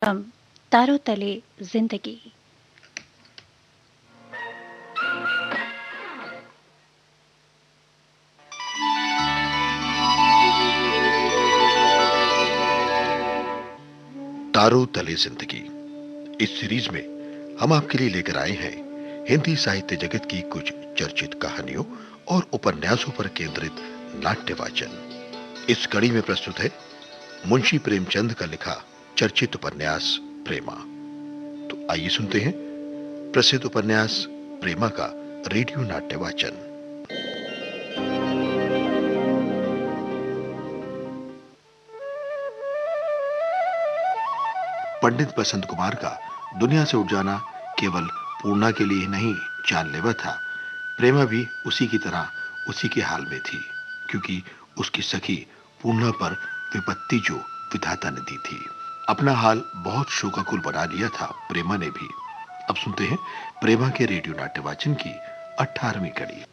कार्यक्रम तारों तले जिंदगी। तारों तले जिंदगी। इस सीरीज में हम आपके लिए लेकर आए हैं हिंदी साहित्य जगत की कुछ चर्चित कहानियों और उपन्यासों पर केंद्रित नाट्य वाचन। इस कड़ी में प्रस्तुत है मुंशी प्रेमचंद का लिखा चर्चित उपन्यास प्रेमा। तो आइए सुनते हैं प्रसिद्ध उपन्यास प्रेमा का रेडियो नाट्य वाचन। पंडित बसंत कुमार का दुनिया से उठ जाना केवल पूर्णा के लिए ही नहीं जानलेवा था। प्रेमा भी उसी की तरह उसी के हाल में थी, क्योंकि उसकी सखी पूर्णा पर विपत्ति जो विधाता ने दी थी। अपना हाल बहुत शोकाकुल बना लिया था प्रेमा ने भी। अब सुनते हैं प्रेमा के रेडियो नाट्य वाचन की 18वीं कड़ी।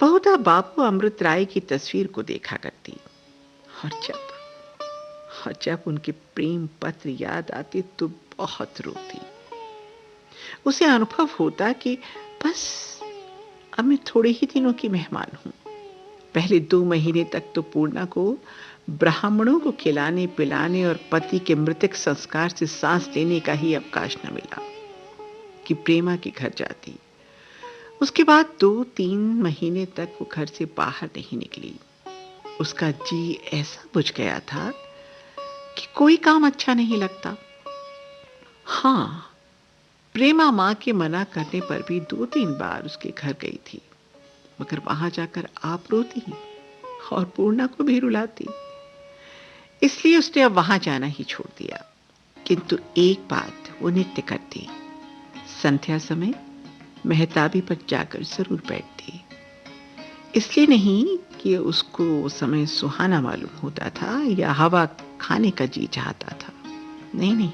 बहुधा बापू अमृत राय की तस्वीर को देखा करती, और जब उनके प्रेम पत्र याद आते तो बहुत रोती। उसे अनुभव होता कि बस अब मैं थोड़े ही दिनों की मेहमान हूं। पहले 2 महीने तक तो पूर्णा को ब्राह्मणों को खिलाने पिलाने और पति के मृतक संस्कार से सांस लेने का ही अवकाश न मिला कि प्रेमा के घर जाती। उसके बाद 2-3 महीने तक वो घर से बाहर नहीं निकली। उसका जी ऐसा बुझ गया था कि कोई काम अच्छा नहीं लगता। हाँ, प्रेमा माँ के मना करने पर भी 2-3 बार उसके घर गई थी, मगर वहां जाकर आप रोती और पूर्णा को भी रुलाती। इसलिए उसने अब वहां जाना ही छोड़ दिया। किंतु एक बात वो नित्य करती, संध्या समय मेहताबी पर जाकर जरूर बैठती। इसलिए नहीं कि उसको वो समय सुहाना मालूम होता था या हवा खाने का जी चाहता था, नहीं,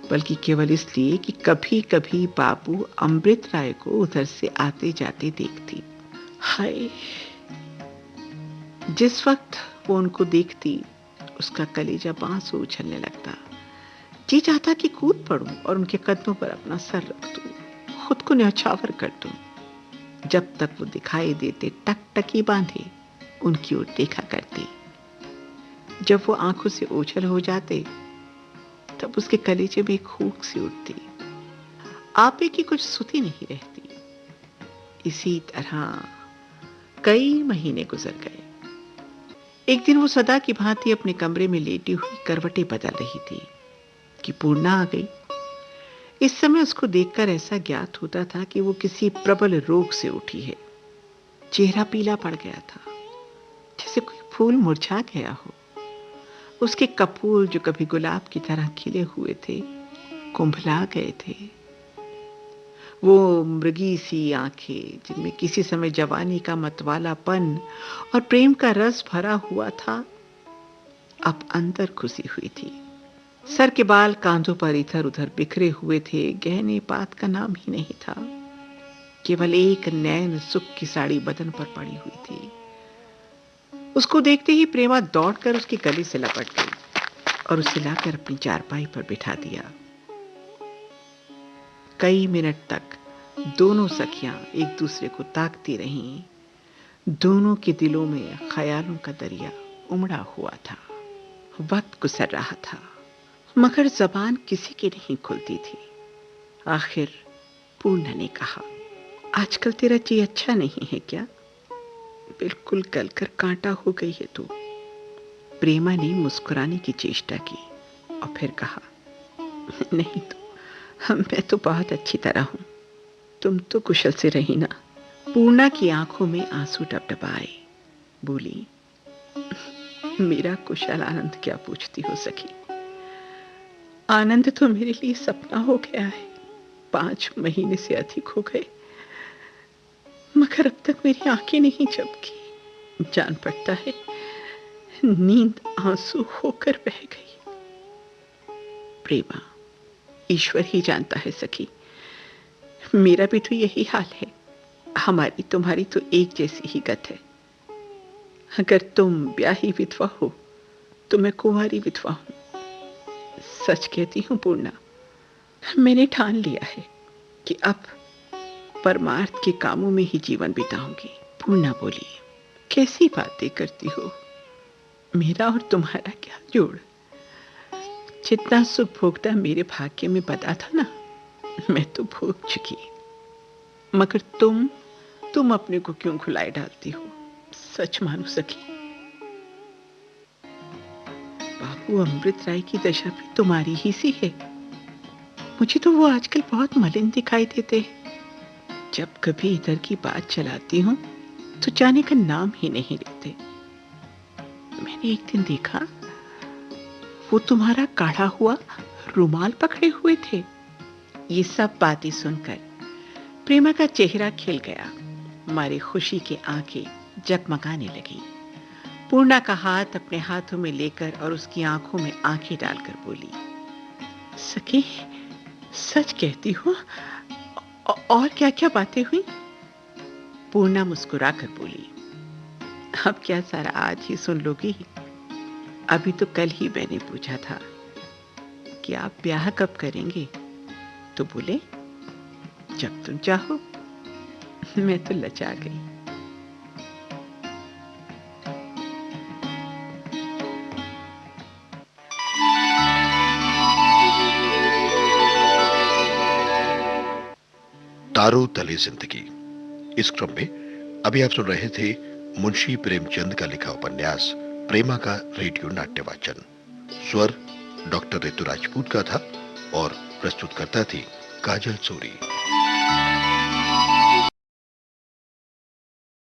बल्कि केवल इसलिए कि कभी कभी बाबू अमृत राय को उधर से आते जाते देखती। हाय, जिस वक्त वो उनको देखती उसका कलेजा बांस उछलने लगता। जी चाहता कि कूद पड़ूं और उनके कदमों पर अपना सर रख दूं, खुद को न्यौछावर कर दूं। जब तक वो दिखाई देते टकटकी बांधे उनकी ओर देखा करती। जब वो आंखों से ओझल हो जाते तब उसके कलेजे में एक हूक सी उठती। आपे की कुछ सुती नहीं रहती। इसी तरह कई महीने गुजर गए। एक दिन वो सदा की भांति अपने कमरे में लेटी हुई करवटें बदल रही थी कि पूर्णा आ गई। इस समय उसको देखकर ऐसा ज्ञात होता था कि वो किसी प्रबल रोग से उठी है। चेहरा पीला पड़ गया था, जैसे कोई फूल मुरझा गया हो। उसके कपूर जो कभी गुलाब की तरह खिले हुए थे, कुंभला गए थे। वो मृगी सी आंखें जिनमें किसी समय जवानी का मतवालापन और प्रेम का रस भरा हुआ था, अब अंदर खुसी हुई थी। सर के बाल कांधों पर इधर उधर बिखरे हुए थे। गहने पात का नाम ही नहीं था। केवल एक नैन सुख की साड़ी बदन पर पड़ी हुई थी। उसको देखते ही प्रेमा दौड़कर उसके गले से लपट गई और उसे लाकर अपनी चारपाई पर बिठा दिया। कई मिनट तक दोनों सखियां एक दूसरे को ताकती रहीं। दोनों के दिलों में ख्यालों का दरिया उमड़ा हुआ था। वक्त गुजर रहा था, मगर जबान किसी की नहीं खुलती थी। आखिर पूर्णा ने कहा, आजकल तेरा जी अच्छा नहीं है क्या? बिल्कुल गलकर कांटा हो गई है तू। प्रेमा ने मुस्कुराने की चेष्टा की और फिर कहा, नहीं तो मैं तो बहुत अच्छी तरह हूं। तुम तो कुशल से रही ना। पूर्णा की आंखों में आंसू टपटपाए। बोली, मेरा कुशल आनंद क्या पूछती हो सखी? आनंद तो मेरे लिए सपना हो गया है। 5 महीने से अधिक हो गए, मगर अब तक मेरी आंखें नहीं झपकी। जान पड़ता है नींद आंसू होकर बह गई। प्रेमा, ईश्वर ही जानता है सखी, मेरा भी तो यही हाल है। हमारी तुम्हारी तो एक जैसी ही गत है। अगर तुम ब्याही विधवा हो तो मैं कुंवारी विधवा हूं। सच कहती हूं पूर्णा, मैंने ठान लिया है कि अब परमार्थ के कामों में ही जीवन बिताऊंगी। पूर्णा बोली, कैसी बातें करती हो? मेरा और तुम्हारा क्या जोड़? जितना सुख भोगता मेरे भाग्य में बता था ना, मैं तो भोग चुकी। मगर तुम अपने को क्यों घुलाए डालती हो? सच मानो सखी, बाबू अमृत राय की दशा भी तुम्हारी ही सी है। मुझे तो वो आजकल बहुत मलिन दिखाई देते हैं। जब कभी इधर की बात चलाती हूं तो जाने का नाम ही नहीं लेते। मैंने एक दिन देखा, वो तुम्हारा काढ़ा हुआ रुमाल पकड़े हुए थे। ये सब बातें सुनकर प्रेमा का चेहरा खिल गया। मारे खुशी की आंखें जगमगाने लगी। पूर्णा का हाथ अपने हाथों में लेकर और उसकी आंखों में आंखें डालकर बोली, सखी सच कहती हो? और क्या क्या बातें हुई? पूर्णा मुस्कुराकर बोली, अब क्या सारा आज ही सुन लोगी? अभी तो कल ही मैंने पूछा था कि आप ब्याह कब करेंगे, तो बोले जब तुम चाहो। मैं तो लजा गई। तारों तले जिंदगी। इस क्रम में अभी आप सुन रहे थे मुंशी प्रेमचंद का लिखा उपन्यास प्रेमा का रेडियो नाट्य वाचन। स्वर डॉक्टर ऋतु राजपूत का था और प्रस्तुतकर्ता थी काजल सूरी।